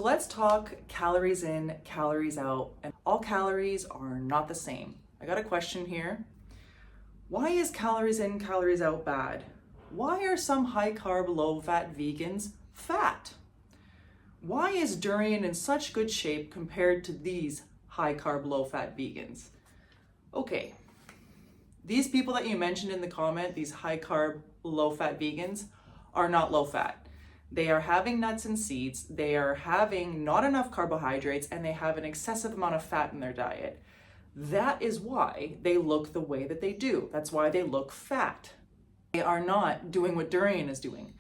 Let's talk calories in, calories out, and all calories are not the same. I got a question here. Why is calories in, calories out bad? Why are some high carb, low fat vegans fat? Why is durian in such good shape compared to these high carb, low fat vegans? Okay, these people that you mentioned in the comment, these high carb, low fat vegans, are not low fat. They are having nuts and seeds, they are having not enough carbohydrates, and they have an excessive amount of fat in their diet. That is why they look the way that they do. That's why they look fat. They are not doing what durian is doing.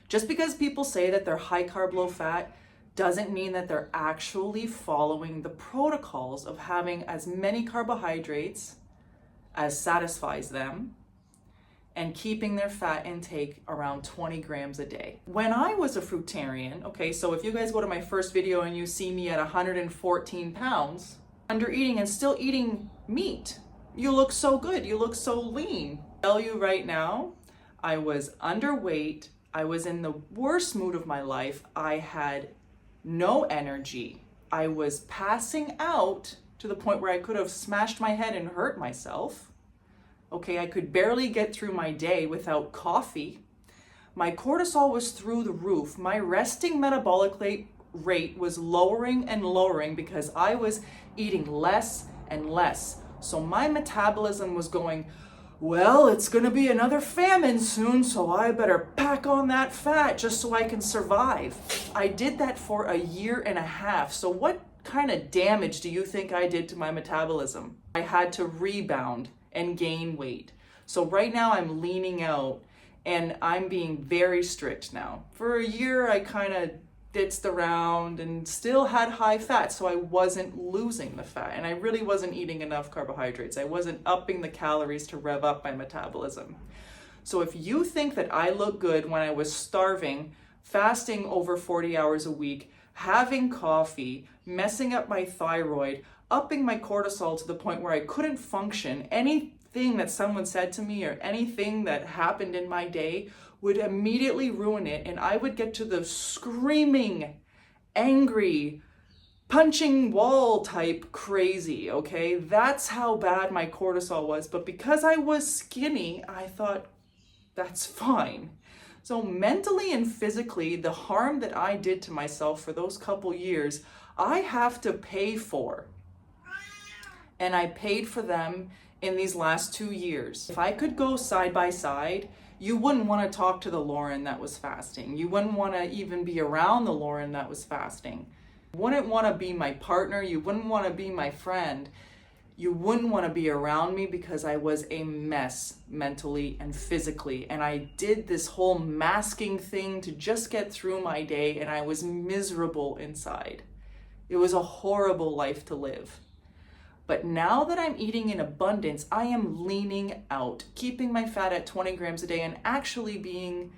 Just because people say that they're high carb, low fat doesn't mean that they're actually following the protocols of having as many carbohydrates as satisfies them and keeping their fat intake around 20 grams a day. When I was a fruitarian, okay, so if you guys go to my first video and you see me at 114 pounds, under eating and still eating meat, you look so good, you look so lean. I'll tell you right now, I was underweight, I was in the worst mood of my life, I had no energy, I was passing out to the point where I could have smashed my head and hurt myself. Okay, I could barely get through my day without coffee. My cortisol was through the roof. My resting metabolic rate was lowering and lowering because I was eating less and less. So my metabolism was going, well, it's gonna be another famine soon, so I better pack on that fat just so I can survive. I did that for a year and a half. So what kind of damage do you think I did to my metabolism? I had to rebound and gain weight. So right now I'm leaning out and I'm being very strict now. For a year I kind of ditzed around and still had high fat, so I wasn't losing the fat and I really wasn't eating enough carbohydrates. I wasn't upping the calories to rev up my metabolism. So if you think that I look good when I was starving, fasting over 40 hours a week, having coffee, messing up my thyroid, upping my cortisol to the point where I couldn't function, anything that someone said to me or anything that happened in my day would immediately ruin it, and I would get to the screaming, angry, punching wall type crazy, okay? That's how bad my cortisol was. But because I was skinny, I thought, that's fine. So mentally and physically, the harm that I did to myself for those couple years, I have to pay for. And I paid for them in these last 2 years. If I could go side by side, you wouldn't want to talk to the Lauren that was fasting. You wouldn't want to even be around the Lauren that was fasting. You wouldn't want to be my partner. You wouldn't want to be my friend. You wouldn't want to be around me because I was a mess mentally and physically. And I did this whole masking thing to just get through my day, and I was miserable inside. It was a horrible life to live. But now that I'm eating in abundance, I am leaning out, keeping my fat at 20 grams a day and actually being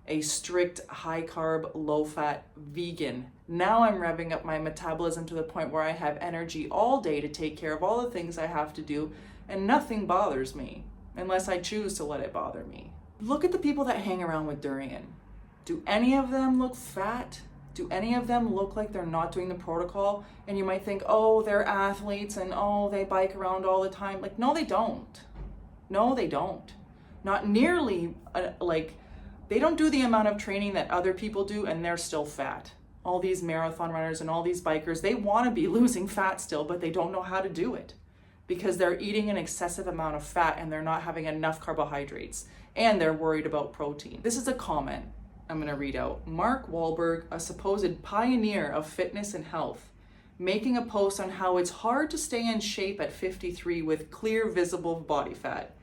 a strict high carb, low fat vegan. Now I'm revving up my metabolism to the point where I have energy all day to take care of all the things I have to do, and nothing bothers me unless I choose to let it bother me. Look at the people that hang around with durian. Do any of them look fat? Do any of them look like they're not doing the protocol? And you might think, oh, they're athletes and oh, they bike around all the time. Like, no, they don't. No, they don't. Not nearly, they don't do the amount of training that other people do, and they're still fat. All these marathon runners and all these bikers, they want to be losing fat still, but they don't know how to do it because they're eating an excessive amount of fat and they're not having enough carbohydrates, and they're worried about protein. This is a comment I'm going to read out. Mark Wahlberg, a supposed pioneer of fitness and health, making a post on how it's hard to stay in shape at 53 with clear visible body fat.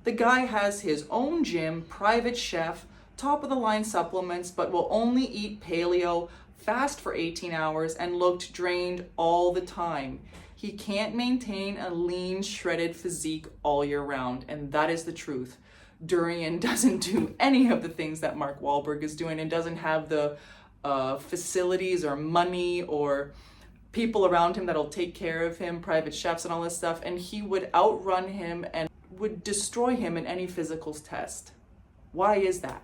The guy has his own gym, private chef, top of the line supplements, but will only eat paleo, fast for 18 hours, and looked drained all the time. He can't maintain a lean, shredded physique all year round, and that is the truth. Durian doesn't do any of the things that Mark Wahlberg is doing, and doesn't have the facilities or money or people around him that'll take care of him, private chefs and all this stuff, and he would outrun him and would destroy him in any physicals test. Why is that?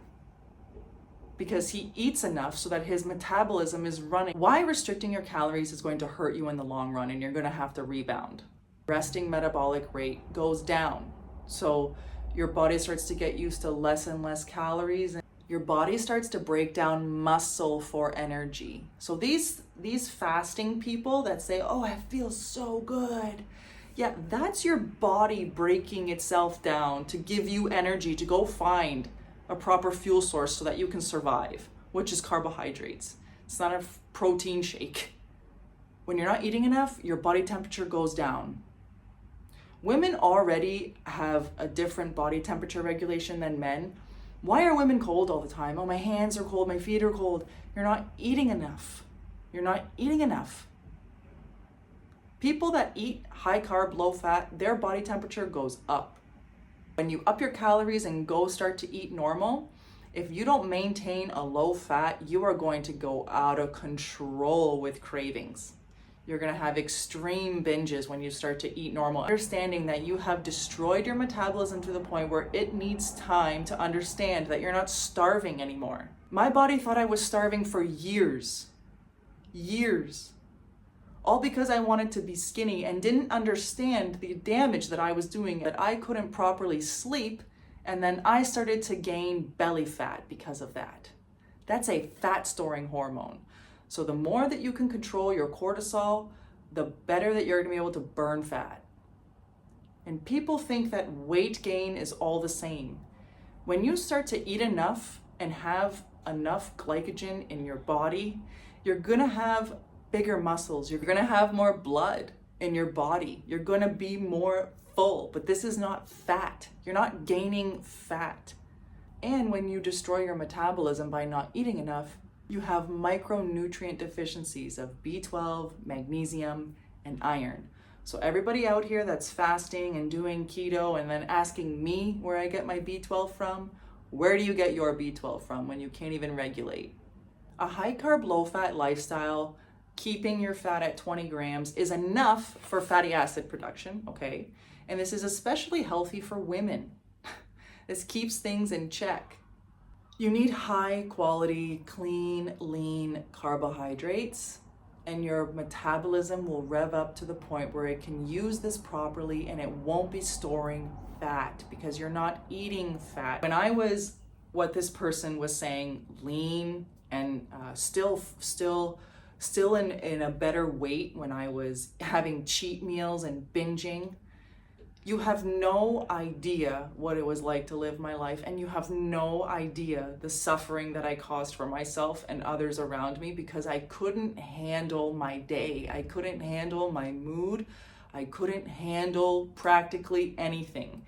because he eats enough so that his metabolism is running. Why restricting your calories is going to hurt you in the long run and you're going to have to rebound. Resting metabolic rate goes down. So your body starts to get used to less and less calories. And your body starts to break down muscle for energy. So these fasting people that say, oh, I feel so good. Yeah, that's your body breaking itself down to give you energy to go find a proper fuel source so that you can survive, which is carbohydrates. It's not a protein shake. When you're not eating enough, your body temperature goes down. Women already have a different body temperature regulation than men. Why are women cold all the time? Oh, my hands are cold, my feet are cold. You're not eating enough. You're not eating enough. People that eat high carb, low fat, their body temperature goes up. When you up your calories and go start to eat normal, if you don't maintain a low fat, you are going to go out of control with cravings. You're going to have extreme binges when you start to eat normal. Understanding that you have destroyed your metabolism to the point where it needs time to understand that you're not starving anymore. My body thought I was starving for years. All because I wanted to be skinny and didn't understand the damage that I was doing, that I couldn't properly sleep, and then I started to gain belly fat because of that. That's a fat storing hormone. So the more that you can control your cortisol, the better that you're gonna be able to burn fat. And people think that weight gain is all the same. When you start to eat enough and have enough glycogen in your body, you're gonna have bigger muscles, you're gonna have more blood in your body, you're gonna be more full, but this is not fat. You're not gaining fat. And when you destroy your metabolism by not eating enough, you have micronutrient deficiencies of B12, magnesium, and iron. So everybody out here that's fasting and doing keto and then asking me where I get my B12 from, where do you get your B12 from when you can't even regulate? A high carb, low fat lifestyle, keeping your fat at 20 grams is enough for fatty acid production, okay? And this is especially healthy for women. This keeps things in check. You need high quality, clean, lean carbohydrates, and your metabolism will rev up to the point where it can use this properly and it won't be storing fat because you're not eating fat. When I was what this person was saying, lean and still in a better weight when I was having cheat meals and binging, you have no idea what it was like to live my life, and you have no idea the suffering that I caused for myself and others around me because I couldn't handle my day. I couldn't handle my mood. I couldn't handle practically anything.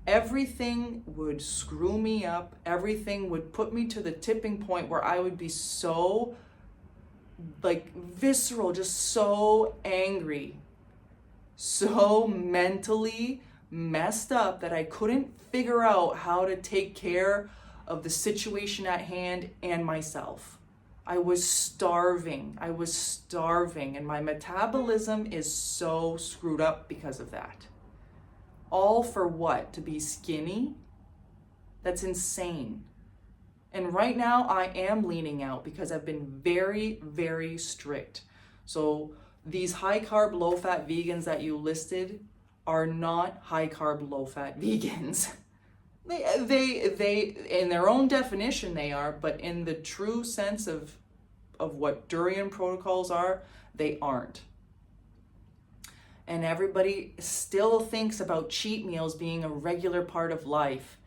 Everything would screw me up. Everything would put me to the tipping point where I would be so visceral, just so angry, so mentally messed up that I couldn't figure out how to take care of the situation at hand and myself. I was starving, and my metabolism is so screwed up because of that. All for what? To be skinny? That's insane. And right now I am leaning out because I've been very, very strict. So these high carb, low fat vegans that you listed are not high carb, low fat vegans. They in their own definition they are, but in the true sense of what durian protocols are, they aren't. And everybody still thinks about cheat meals being a regular part of life.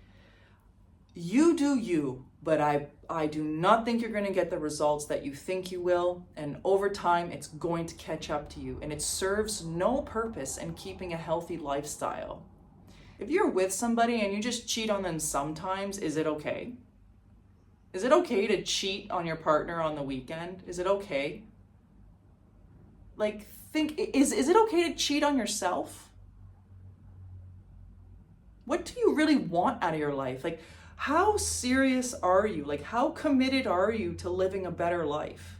You do you, but I do not think you're going to get the results that you think you will, and over time it's going to catch up to you, and it serves no purpose in keeping a healthy lifestyle. If you're with somebody and you just cheat on them sometimes, is it okay? Is it okay to cheat on your partner on the weekend? Is it okay? Is it okay to cheat on yourself? What do you really want out of your life? How serious are you? How committed are you to living a better life?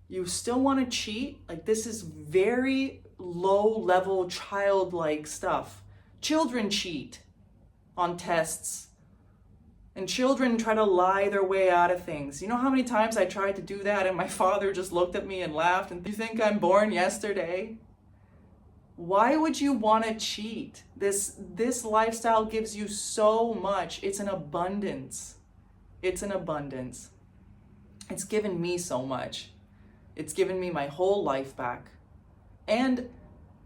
You still want to cheat? This is very low level childlike stuff. Children cheat on tests And children try to lie their way out of things. You know how many times I tried to do that and my father just looked at me and laughed and, "You think I'm born yesterday?" Why would you want to cheat? This lifestyle gives you so much. It's an abundance. It's an abundance. It's given me so much. It's given me my whole life back. And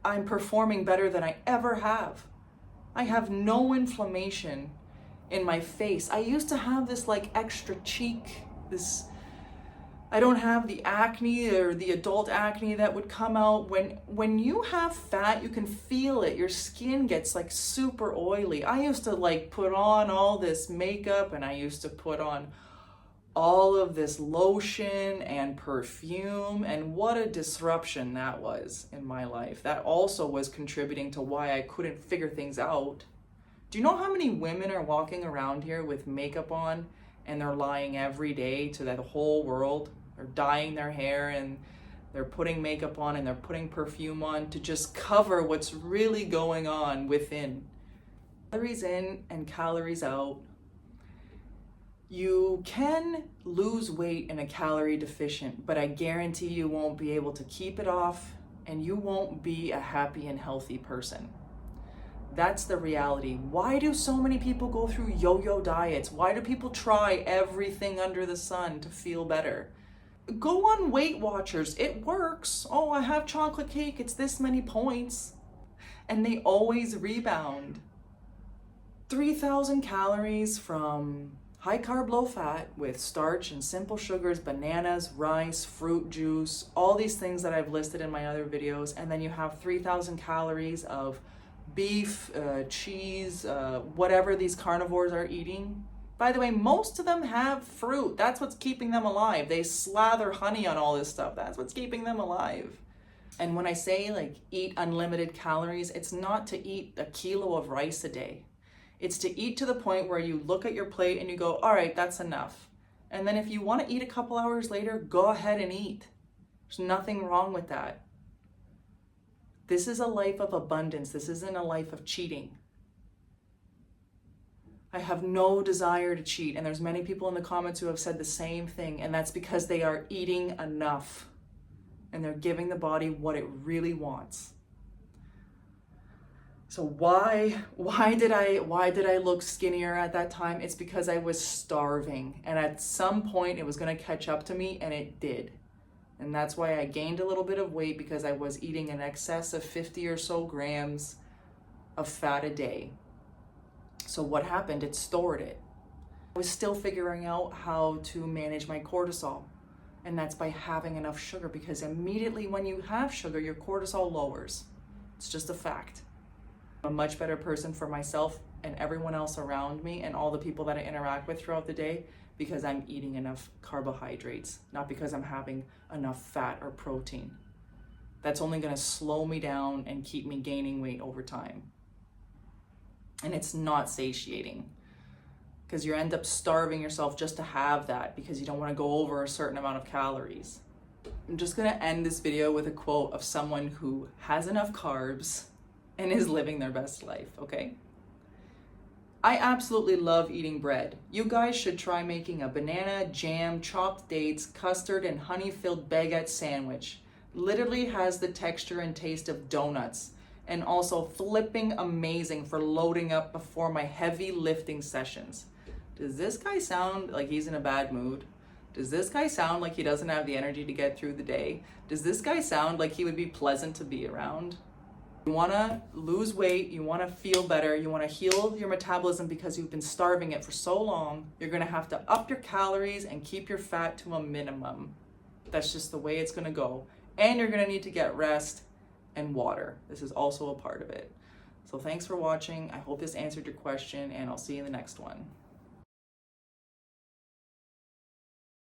I'm performing better than I ever have. I have no inflammation in my face. I used to have this like extra cheek, I don't have the acne or the adult acne that would come out. When you have fat, you can feel it. Your skin gets like super oily. I used to like put on all this makeup and I used to put on all of this lotion and perfume, and what a disruption that was in my life. That also was contributing to why I couldn't figure things out. Do you know how many women are walking around here with makeup on and they're lying every day to the whole world? They're dyeing their hair and they're putting makeup on and they're putting perfume on to just cover what's really going on within. Calories in and calories out. You can lose weight in a calorie deficient, but I guarantee you won't be able to keep it off and you won't be a happy and healthy person. That's the reality. Why do so many people go through yo-yo diets? Why do people try everything under the sun to feel better? Go on Weight Watchers. It works. Oh, I have chocolate cake. It's this many points. And they always rebound. 3,000 calories from high carb, low fat with starch and simple sugars, bananas, rice, fruit juice, all these things that I've listed in my other videos. And then you have 3,000 calories of beef, cheese, whatever these carnivores are eating. By the way, most of them have fruit. That's what's keeping them alive. They slather honey on all this stuff. That's what's keeping them alive. And when I say like eat unlimited calories, it's not to eat a kilo of rice a day. It's to eat to the point where you look at your plate and you go, all right, that's enough. And then if you want to eat a couple hours later, go ahead and eat. There's nothing wrong with that. This is a life of abundance. This isn't a life of cheating. I have no desire to cheat. And there's many people in the comments who have said the same thing. And that's because they are eating enough and they're giving the body what it really wants. So why did I look skinnier at that time? It's because I was starving. And at some point it was going to catch up to me, and it did. And that's why I gained a little bit of weight, because I was eating in excess of 50 or so grams of fat a day. So what happened? It stored it. I was still figuring out how to manage my cortisol. And that's by having enough sugar, because immediately when you have sugar, your cortisol lowers. It's just a fact. I'm a much better person for myself and everyone else around me and all the people that I interact with throughout the day, because I'm eating enough carbohydrates, not because I'm having enough fat or protein. That's only going to slow me down and keep me gaining weight over time. And it's not satiating, because you end up starving yourself just to have that, because you don't want to go over a certain amount of calories. I'm just going to end this video with a quote of someone who has enough carbs and is living their best life, okay? I absolutely love eating bread. You guys should try making a banana, jam, chopped dates, custard, and honey-filled baguette sandwich. Literally has the texture and taste of donuts, and also flipping amazing for loading up before my heavy lifting sessions. Does this guy sound like he's in a bad mood? Does this guy sound like he doesn't have the energy to get through the day? Does this guy sound like he would be pleasant to be around? You want to lose weight, you want to feel better, you want to heal your metabolism because you've been starving it for so long. You're going to have to up your calories and keep your fat to a minimum. That's just the way it's going to go. And you're going to need to get rest and water. This is also a part of it. So thanks for watching. I hope this answered your question, and I'll see you in the next one.